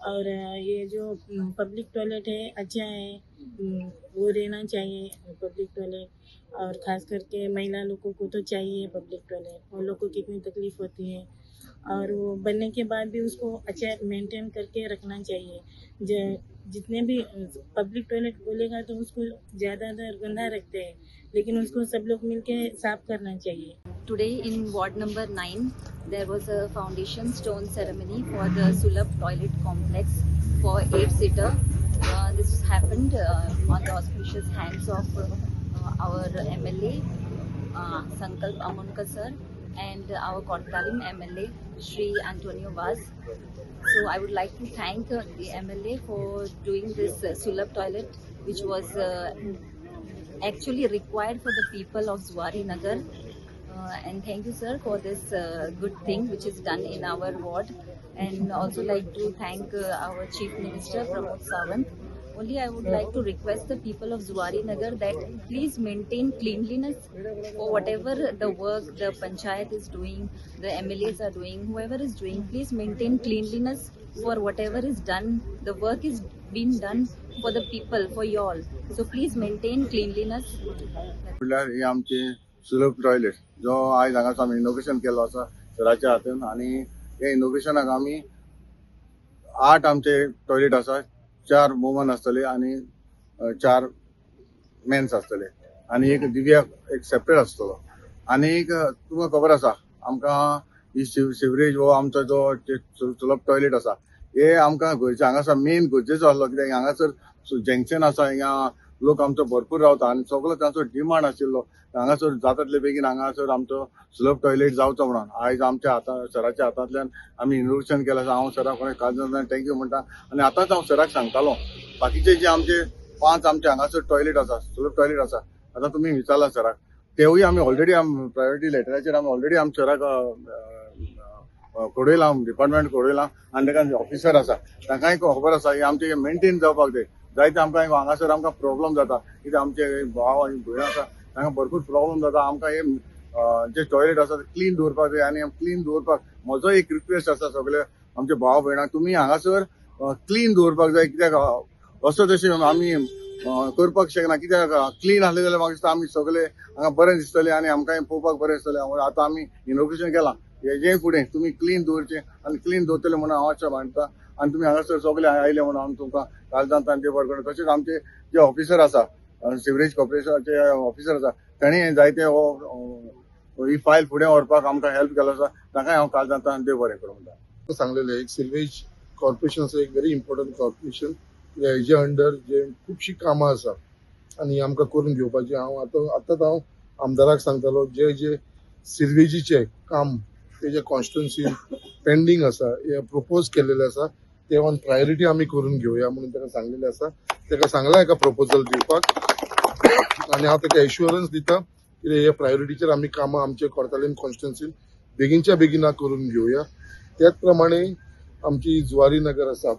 और ये जो पब्लिक टॉयलेट है अच्छा है, वो रहना चाहिए पब्लिक टॉयलेट। और ख़ास करके महिला लोगों को तो चाहिए पब्लिक टॉयलेट, उन लोग को कितनी तकलीफ़ होती है। और वो बनने के बाद भी उसको अच्छा मेंटेन करके रखना चाहिए। जितने भी पब्लिक टॉयलेट बोलेगा तो उसको ज़्यादातर गंदा रखते हैं, लेकिन उसको सब लोग मिलके साफ करना चाहिए। Today in ward number 9, there was a foundation stone ceremony for the Sulabh toilet complex for 8-seater. This happened on the auspicious hands of our MLA, Sankalp Amonkar sir, and our Kortalim MLA, Shri Antonio Vaz. So I would like to thank the MLA for doing this Sulabh toilet, which was actually required for the people of Zuari Nagar. And thank you sir for this good thing which is done in our ward, and also like to thank our Chief Minister Pramod Sawant. Only I would like to request the people of Zuari Nagar that please maintain cleanliness for whatever the work the panchayat is doing, the MLAs are doing, whoever is doing, please maintain cleanliness for whatever is done. The work is being done for the people, for you all, so please maintain cleanliness. सुलभ toilet जो आज हांगा आमी inauguration केलो आसा सराच्या हातून, आणि हे इनोग्रेशनाक आमी 8 आमचे टॉयलेट आसा, 4 वुमन आसतले आणि 4 मेन्स आसतले, आणि एक दिव्याक एक सेपरेट आसतलो। आणि एक तुमकां खबर आसा आमकां ही सिवरेज हो आमचो जो सुलभ टॉयलेट आसा हे आमकां गोंयच्या हांगासर मेन गरजेचो आसलो, कित्याक हांगासर जंक्शन आसा, हिंगा लोक आमचो भरपूर रावता आणि सगळो तांचो डिमांड आशिल्लो हांगासर जातातले बेगीन हांगासर आमचो सुलभ टॉयलेट जावचो म्हणून। आयज आमच्या सराच्या हातांतल्यान आमी इनोग्रेशन केलें आसा। हांव सराक काळजांतल्यान थँक्यू म्हणटा, आणि आतांच हांव सराक सांगतालो बाकीचे जे आमचे 5 आमचे हांगासर टॉयलेट आसा, सुलभ टॉयलेट आसा, आतां तुमी विचारला सराक, तेवूय आमी ऑलरेडी प्रायोरिटी लेटराचेर आमी ऑलरेडी आमी सराक कळयलां, डिपार्टमेंट कळयलां, आनी ताका ऑफिसर आसा तांकांय खबर आसा हे आमचे मेंटेन जावपाक जाय। जायते आमकां हांगासर आमकां प्रॉब्लम जाता, कित्याक आमचे भाव आनी भयण आसा तांकां भरपूर प्रॉब्लम जाता। आमकां हे जे टॉयलेट आसा ते क्लीन दवरपाक जाय, आनी क्लीन दवरपाक म्हजो एक रिक्वेस्ट आसा सगळे आमचे भाव भयणांक, तुमी हांगासर क्लीन दवरपाक जाय, कित्याक असो तशें आमी करपाक शकना, कित्याक क्लीन आसले जाल्यार म्हाका दिसता आमी सगळे हांगा बरें दिसतलें आनी आमकांय पळोवपाक बरें दिसतलें। आतां आमी इनोग्रेशन केलां, हेजे फुडें तुमी क्लीन दवरचें आनी क्लीन दवरतले म्हणून हांव आशा मानता, आनी तुमी हांगासर सगळे आयले म्हणून हांव तुमकां काळजांतल्यान देव बरें करूं। तशेंच आमचे जे ऑफिसर आसा, सिवरेज कॉर्पोरेशनाचे ऑफिसर आसा, तांणी जायते ही फायल फुडें व्हरपाक आमकां हेल्प केलो आसा, ताकाय हांव काळजांतल्यान देव बरें करूं म्हणटा। सांगलेलें एक सिवरेज कॉर्पोरेशन एक व्हेरी इम्पॉर्टंट कॉर्पोरेशन, हेजे अंडर जे खुबशीं कामां आसा आनी आमकां करून घेवपाची। हांव आमदाराक सांगतालो जे जे सिवरेजीचे काम तेजे कॉन्स्टिट्युएन्सी पेंडींग आसा, हे प्रपोज केलेले आसा, ते ऑन प्रायोरिटी आमी करून घेवया म्हणून ताका सांगलेले आसा। ताका सांगला एका प्रपोजल दिवपाक, आनी हांव ताका एश्युरन्स दिता की हे प्रायोरिटीचेर आमी कामां आमचे कोर्तालीम कॉन्स्टिट्युएन्सीन बेगीनच्या बेगिना करून घेवया। त्याच प्रमाणे आमची जुवारी नगर आसा,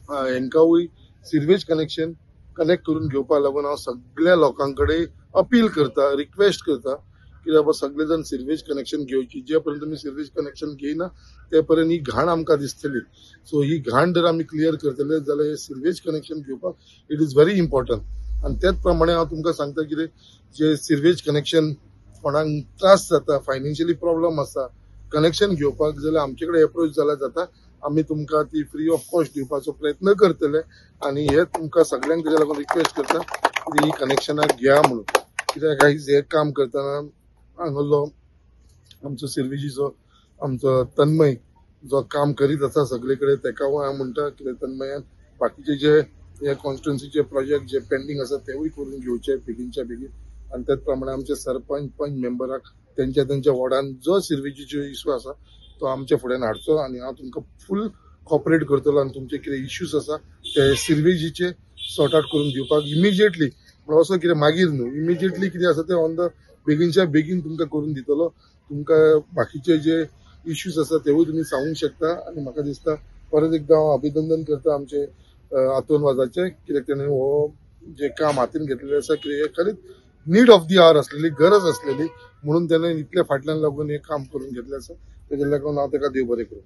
हांकांवूय सिवरेज कनेक्शन कनेक्ट करून घेवपाक लागून हांव सगळ्या लोकांकडे अपील करता, रिक्वेस्ट करता की बाबा सगळे जण सिवरेज कनेक्शन घेवची। जे पर्यंत तुमी सिवरेज कनेक्शन घेयना ते पर्यंत ही घाण आमकां दिसतली। सो ही घाण जर आमी क्लियर करतले जाल्यार सिवरेज कनेक्शन घेवपाक इट इज व्हेरी इम्पॉर्टंट। आणि त्याच प्रमाणे हांव तुमकां सांगता की जे सिवरेज कनेक्शन कोणाक त्रास जाता, फायनान्शियली प्रॉब्लेम आसा कनेक्शन घेवपाक, जाल्यार आमचे कडेन एप्रोच जाल्यार जाता, आमी तुमकां ती फ्री ऑफ कॉस्ट दिवपाचो प्रयत्न करतले। आणि हे तुमकां सगळ्यांक तेच्या लागून रिक्वेस्ट करता की ही कनेक्शनां घ्या म्हणून, कित्याक हे काम करतना हांगलो आमचो सिवरेजीचो आमचो तन्मय जो काम करीत आसा सगळे कडेन, ताका हांव म्हणटा की तन्मयान बाकीचे जे हे कॉन्स्टिट्युएन्सीचे प्रोजेक्ट जे पेंडींग आसा तेवूय करून घेवचे बेगीनच्या बेगीन। आणि त्याच प्रमाणे आमचे सरपंच पंच मेंबराक त्यांच्या वॉर्डान जो सिवरेजीचो इश्यू आसा तो आमच्या फुड्यान हाडचो, आणि हांव तुमकां फुल कॉपरेट करतलो, आणि तुमचे कितें इश्यूज आसा ते सिवरेजीचे सॉर्ट आउट करून दिवपाक इमिजिएटली, असो कितें मागीर न्हू, इमिजिएटली कितें आसा ते ऑन द बेगीनच्या बेगीन तुमकां करून दितलो। तुमकां बाकीचे जे इश्यूज आसा तेवूय तुमी सांगूंक शकता। आणि म्हाका दिसता परत एकदा हांव अभिनंदन करता आमचे आतोन वाजाचे, कित्याक तेणें हो जे काम हातीन घेतलेलें आसा कितें खरीच नीड ऑफ दी आवर असलेली, गरज असलेली, म्हणून तेणें इतल्या फाटल्यान लागून हे काम करून घेतलें आसा। तेच्या लागून हांव ताका देव बरें करूं।